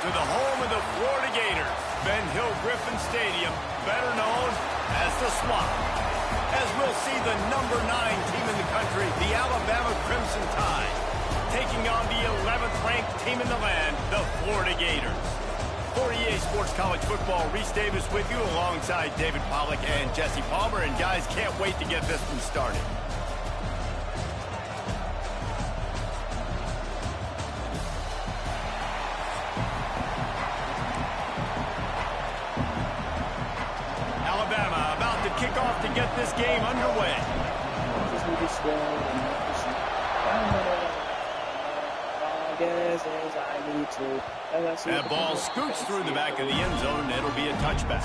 to the home of the Florida Gators, Ben Hill Griffin Stadium, better known as the Swamp. As we'll see the number 9 team in the country, the Alabama Crimson Tide, taking on the 11th ranked team in the land, the Florida Gators. For EA Sports College Football, Reese Davis with you alongside David Pollack and Jesse Palmer. And guys, can't wait to get this one started. Alabama about to kick off to get this game underway. That ball scoots through the back of the end zone. It'll be a touchback.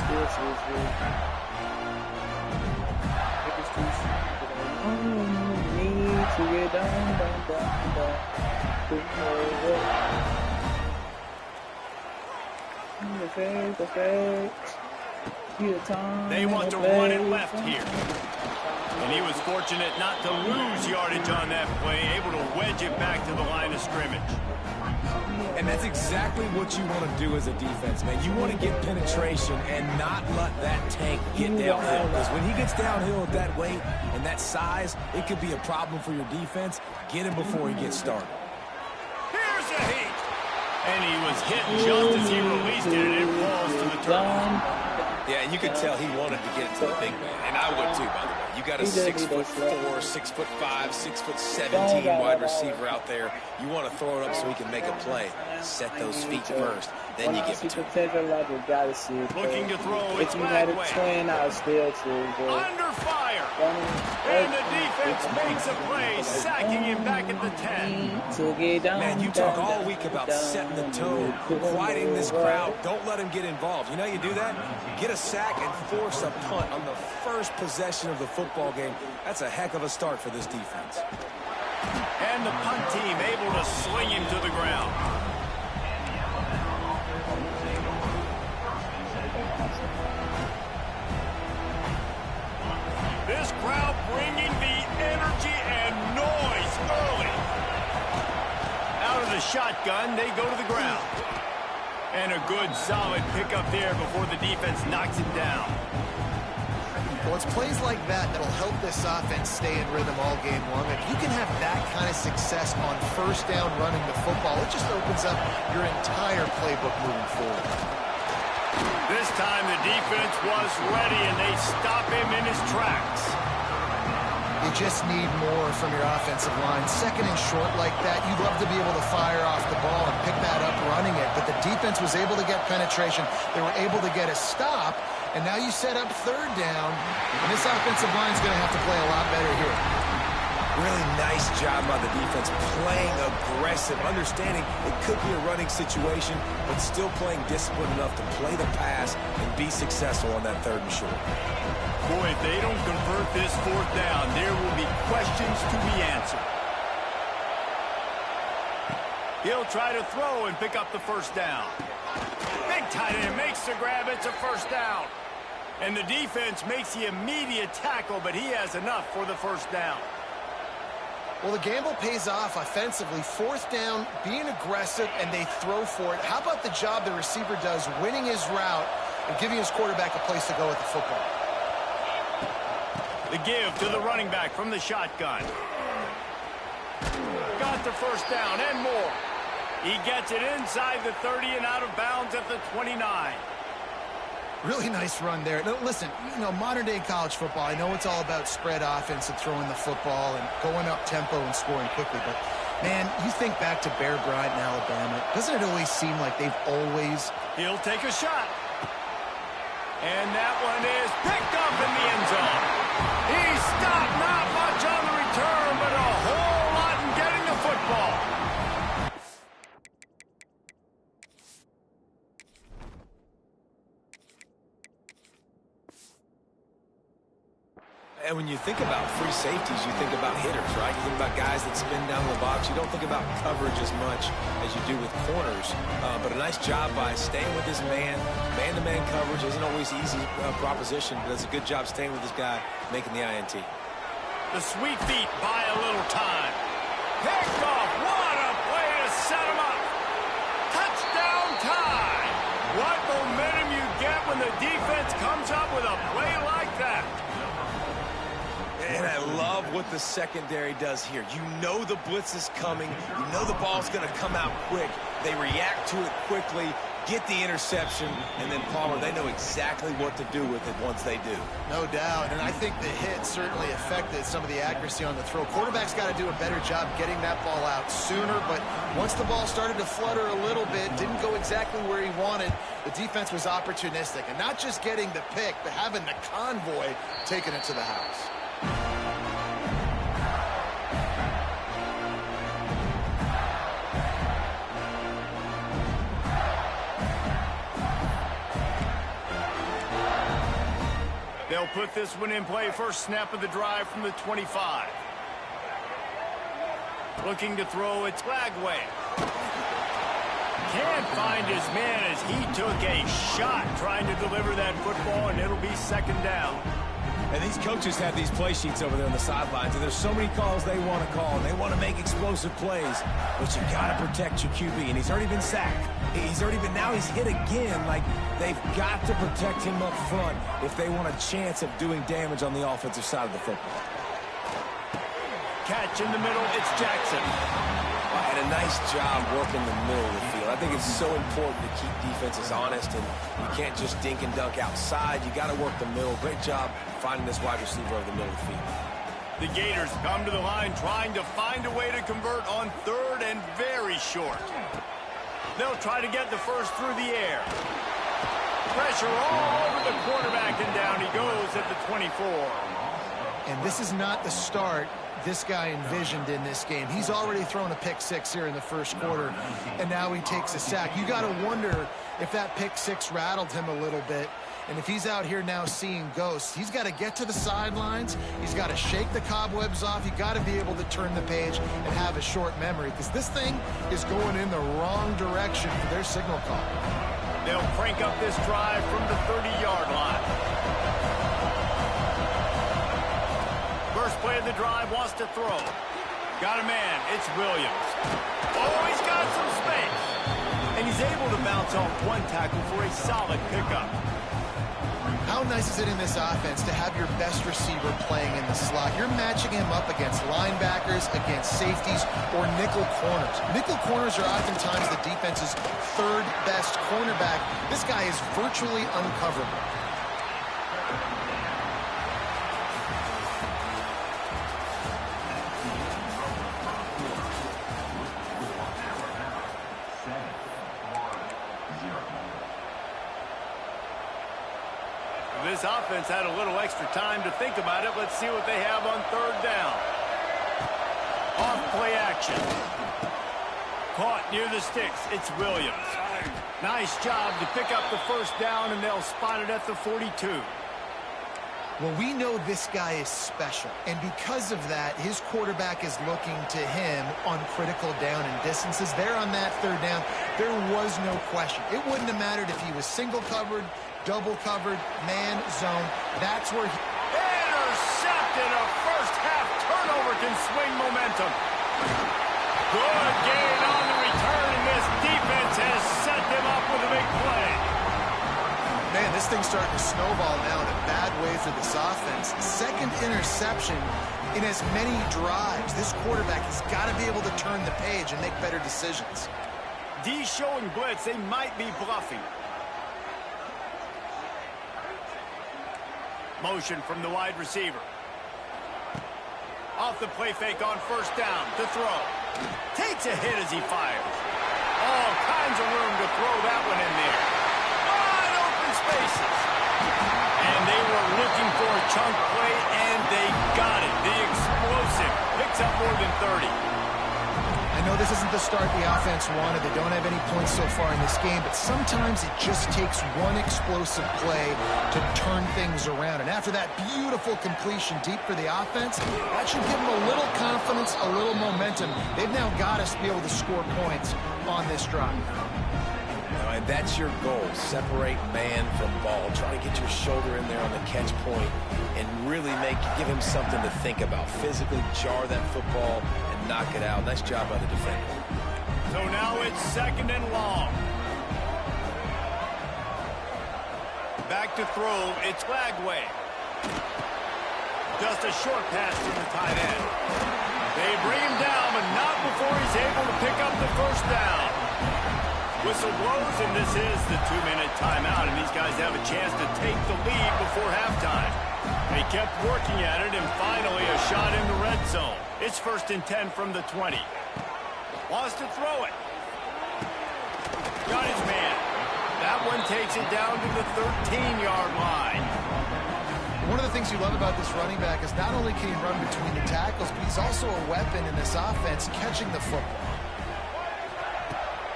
They want to run it left here. And he was fortunate not to lose yardage on that play, able to wedge it back to the line of scrimmage. And that's exactly what you want to do as a defense, man. You want to get penetration and not let that tank get downhill. Because when he gets downhill at that weight and that size, it could be a problem for your defense. Get him before he gets started. Here's a heat. And he was hit just as he released it, and it falls to the turf. Yeah, and you could tell he wanted to get it to the big man. And I would too, by the way. You got a 6'4", 6'5", 6'17" wide receiver out there. You want to throw it up so he can make a play. Set those feet first, then you give it to him. Looking to throw, it's back way. Under fire. And the defense makes a play, sacking him back at the 10. Man, you talk all week about setting the tone, quieting this crowd. Don't let him get involved. You know how you do that? Get a sack and force a punt on the first possession of the football game. That's a heck of a start for this defense. And the punt team able to sling him to the ground. This crowd bringing the energy and noise early. Out of the shotgun, they go to the ground. And a good, solid pickup there before the defense knocks it down. Well, it's plays like that that'll help this offense stay in rhythm all game long. If you can have that kind of success on first down running the football, it just opens up your entire playbook moving forward. This time the defense was ready, and they stop him in his tracks. You just need more from your offensive line. Second and short like that, you'd love to be able to fire off the ball and pick that up running it. But the defense was able to get penetration. They were able to get a stop. And now you set up third down. And this offensive line is going to have to play a lot better here. Really nice job by the defense, playing aggressive, understanding it could be a running situation, but still playing disciplined enough to play the pass and be successful on that third and short. Boy, if they don't convert this fourth down, there will be questions to be answered. He'll try to throw and pick up the first down. Big tight end makes the grab. It's a first down. And the defense makes the immediate tackle, but he has enough for the first down. Well, the gamble pays off offensively. Fourth down, being aggressive, and they throw for it. How about the job the receiver does winning his route and giving his quarterback a place to go with the football? The give to the running back from the shotgun. Got the first down and more. He gets it inside the 30 and out of bounds at the 29. Really nice run there. Now, listen, you know, modern-day college football, I know it's all about spread offense and throwing the football and going up tempo and scoring quickly, but, man, you think back to Bear Bryant in Alabama, doesn't it always seem like they've always... He'll take a shot. And that one is picked up in the end zone. He stopped, not much on the return, but a whole lot in getting the football. And when you think about free safeties, you think about hitters, right? You think about guys that spin down the box. You don't think about coverage as much as you do with corners. But a nice job by staying with his man. Man-to-man coverage isn't always easy proposition, but does a good job staying with this guy, making the INT. The sweet feet buy a little time. Picked off. What a play to set him up. Touchdown time. a play like that. And I love what the secondary does here. You know the blitz is coming. You know the ball's going to come out quick. They react to it quickly, get the interception, and then Palmer, they know exactly what to do with it once they do. No doubt, and I think the hit certainly affected some of the accuracy on the throw. Quarterback's got to do a better job getting that ball out sooner, but once the ball started to flutter a little bit, didn't go exactly where he wanted, the defense was opportunistic. And not just getting the pick, but having the convoy taking it to the house. They'll put this one in play. First snap of the drive from the 25. Looking to throw, it's Lagway. Can't find his man as he took a shot trying to deliver that football, and it'll be second down. And these coaches have these play sheets over there on the sidelines, and there's so many calls they want to call. They want to make explosive plays, but you got to protect your QB, and he's already been sacked. Now he's hit again. Like, they've got to protect him up front if they want a chance of doing damage on the offensive side of the football. Catch in the middle, it's Jackson. And a nice job working the middle of the field. I think it's so important to keep defenses honest, and you can't just dink and dunk outside. You got to work the middle. Great job finding this wide receiver over the middle of the field. The Gators come to the line trying to find a way to convert on third and very short. They'll try to get the first through the air. Pressure all over the quarterback, and down he goes at the 24. And this is not the start this guy envisioned in this game. He's already thrown a pick six here in the first quarter, and now he takes a sack. You got to wonder if that pick six rattled him a little bit. And if he's out here now seeing ghosts, he's got to get to the sidelines. He's got to shake the cobwebs off. You got to be able to turn the page and have a short memory, because this thing is going in the wrong direction for their signal call. They'll crank up this drive from the 30-yard line. First play of the drive, wants to throw. Got a man, it's Williams. Oh, he's got some space. And he's able to bounce off one tackle for a solid pickup. How nice is it in this offense to have your best receiver playing in the slot? You're matching him up against linebackers, against safeties, or nickel corners. Nickel corners are oftentimes the defense's third best cornerback. This guy is virtually uncoverable. This offense had a little extra time to think about it. Let's see what they have on third down. Off play action. Caught near the sticks. It's Williams. Nice job to pick up the first down, and they'll spot it at the 42. Well, we know this guy is special, and because of that, his quarterback is looking to him on critical down and distances. There on that third down, there was no question. It wouldn't have mattered if he was single covered, double covered, man, zone. That's where he... Intercepted. A first half turnover can swing momentum. Good gain on the return, and this defense has set them up with a big play. Man, this thing's starting to snowball now in a bad way for this offense. Second interception in as many drives. This quarterback has got to be able to turn the page and make better decisions. D showing blitz. They might be bluffing. Motion from the wide receiver. Off the play fake on first down to throw. Takes a hit as he fires. All kinds of room to throw that one in there. Wide open spaces. And they were looking for a chunk play, and they got it. The explosive picks up more than 30. I know this isn't the start the offense wanted. They don't have any points so far in this game, but sometimes it just takes one explosive play to turn things around. And after that beautiful completion deep for the offense, that should give them a little confidence, a little momentum. They've now got us to be able to score points on this drive. And that's your goal. Separate man from ball. Try to get your shoulder in there on the catch point and really give him something to think about. Physically jar that football and knock it out. Nice job by the defender. So now it's second and long. Back to throw. It's Lagway. Just a short pass from the tight end. They bring him down, but not before he's able to pick up the first down. Whistle blows, and this is the 2-minute timeout, and these guys have a chance to take the lead before halftime. They kept working at it, and finally a shot in the red zone. It's 1st and 10 from the 20. Wants to throw it. Got his man. That one takes it down to the 13-yard line. One of the things you love about this running back is not only can he run between the tackles, but he's also a weapon in this offense catching the football.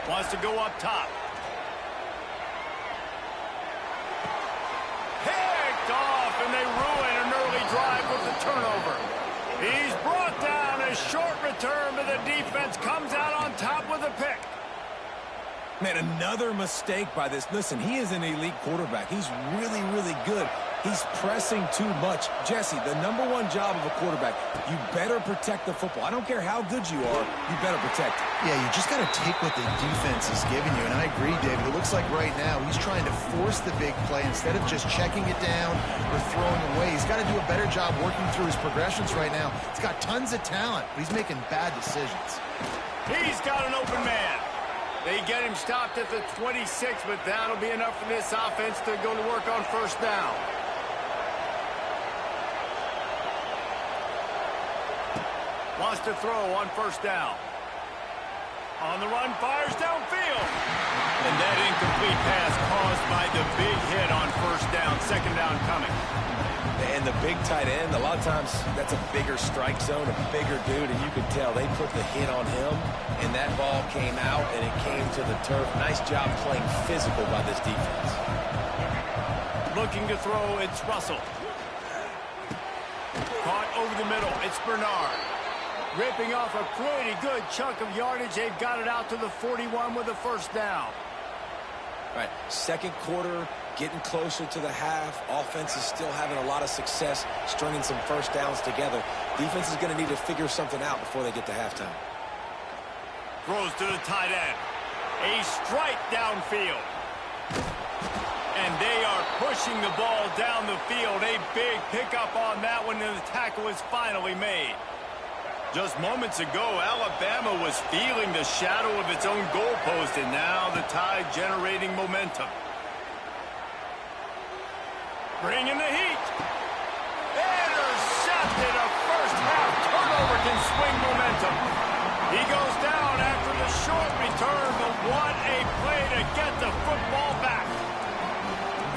Wants to go up top. Picked off, and they ruin an early drive with the turnover. He's brought down. A short return, but the defense comes out on top with a pick. Man, another mistake by this. Listen, he is an elite quarterback. He's really, really good. He's pressing too much. Jesse, the #1 job of a quarterback, you better protect the football. I don't care how good you are, you better protect it. Yeah, you just got to take what the defense is giving you, and I agree, David. It looks like right now he's trying to force the big play instead of just checking it down or throwing away. He's got to do a better job working through his progressions right now. He's got tons of talent, but he's making bad decisions. He's got an open man. They get him stopped at the 26, but that'll be enough for this offense to go to work on first down. Wants to throw on first down. On the run, fires downfield. And that incomplete pass caused by the big hit on first down, second down coming. And the big tight end, a lot of times that's a bigger strike zone, a bigger dude, and you can tell they put the hit on him, and that ball came out, and it came to the turf. Nice job playing physical by this defense. Looking to throw, it's Russell. Caught over the middle, it's Bernard. Ripping off a pretty good chunk of yardage. They've got it out to the 41 with a first down. All right, second quarter, getting closer to the half. Offense is still having a lot of success stringing some first downs together. Defense is going to need to figure something out before they get to halftime. Throws to the tight end. A strike downfield. And they are pushing the ball down the field. A big pickup on that one, and the tackle is finally made. Just moments ago, Alabama was feeling the shadow of its own goalpost, and now the Tide generating momentum. Bringing the heat. Intercepted. A first-half turnover can swing momentum. He goes down after the short return, but what a play to get the football back.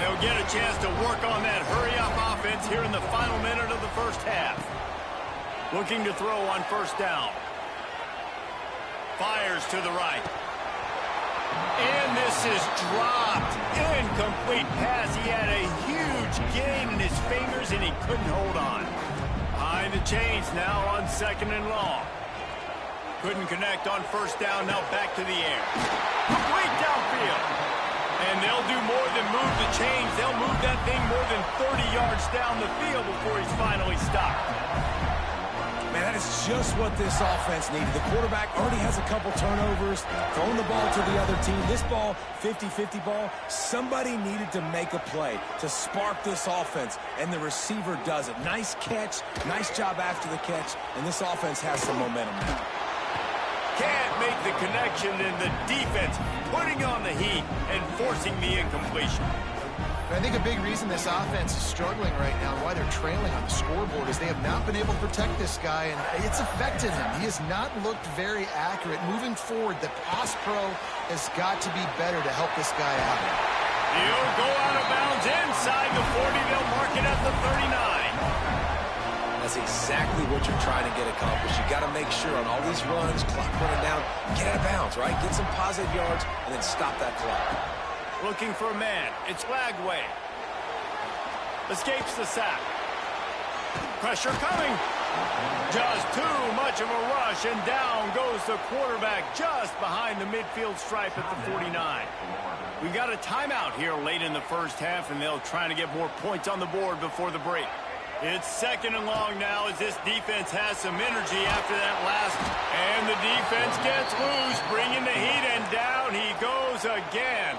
They'll get a chance to work on that hurry-up offense here in the final minute of the first half. Looking to throw on first down. Fires to the right. And this is dropped. Incomplete pass. He had a huge gain in his fingers, and he couldn't hold on. Behind the chains now on second and long. Couldn't connect on first down. Now back to the air. Complete downfield. And they'll do more than move the chains. They'll move that thing more than 30 yards down the field before he's finally stopped. Man, that is just what this offense needed. The quarterback already has a couple turnovers, throwing the ball to the other team. This ball, 50-50 ball, somebody needed to make a play to spark this offense, and the receiver does it. Nice catch, nice job after the catch, and this offense has some momentum now. Can't make the connection, and the defense putting on the heat and forcing the incompletion. I think a big reason this offense is struggling right now and why they're trailing on the scoreboard is they have not been able to protect this guy, and it's affected him. He has not looked very accurate. Moving forward, the pass pro has got to be better to help this guy out. He'll go out of bounds inside the 40. They'll mark it at the 39. That's exactly what you're trying to get accomplished. You got to make sure on all these runs, clock running down, get out of bounds, right? Get some positive yards, and then stop that clock. Looking for a man. It's Lagway. Escapes the sack. Pressure coming. Just too much of a rush, and down goes the quarterback just behind the midfield stripe at the 49. We got a timeout here late in the first half, and they'll try to get more points on the board before the break. It's second and long now as this defense has some energy after that last. And the defense gets loose, bringing the heat, and down he goes again.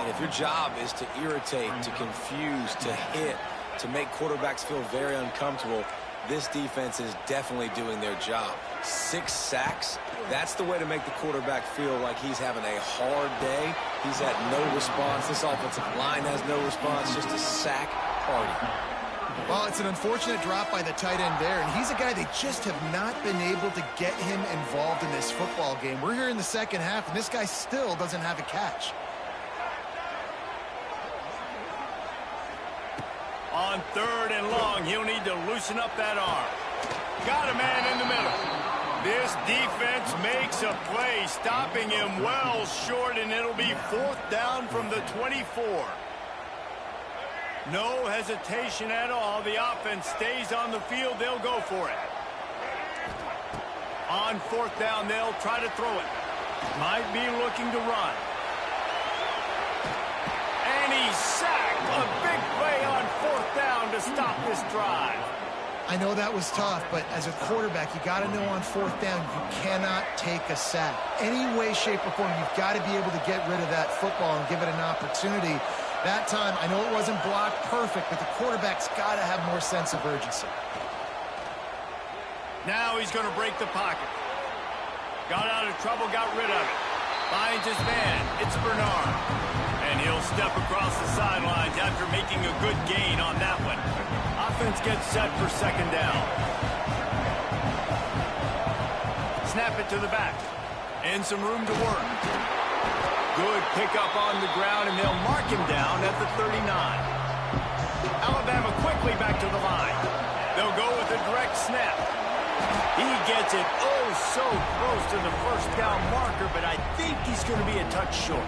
And if your job is to irritate, to confuse, to hit, to make quarterbacks feel very uncomfortable, this defense is definitely doing their job. 6 sacks, that's the way to make the quarterback feel like he's having a hard day. He's had no response. This offensive line has no response, just a sack party. Well, it's an unfortunate drop by the tight end there, and he's a guy they just have not been able to get him involved in this football game. We're here in the second half, and this guy still doesn't have a catch. On 3rd and long, he'll need to loosen up that arm. Got a man in the middle. This defense makes a play, stopping him well short, and it'll be 4th down from the 24. No hesitation at all. The offense stays on the field. They'll go for it. On 4th down, they'll try to throw it. Might be looking to run. And he's sacked. A big play on 4th down to stop this drive. I know that was tough, but as a quarterback, you got to know on 4th down, you cannot take a sack. Any way, shape, or form, you've got to be able to get rid of that football and give it an opportunity. That time, I know it wasn't blocked perfect, but the quarterback's got to have more sense of urgency. Now he's going to break the pocket. Got out of trouble, got rid of it. Finds his man. It's Bernard. And he'll step across the sidelines after making a good gain on that one. Offense gets set for 2nd down. Snap it to the back. And some room to work. Good pickup on the ground, and they'll mark him down at the 39. Alabama quickly back to the line. They'll go with a direct snap. He gets it so close to the 1st down marker, but I think he's going to be a touch short.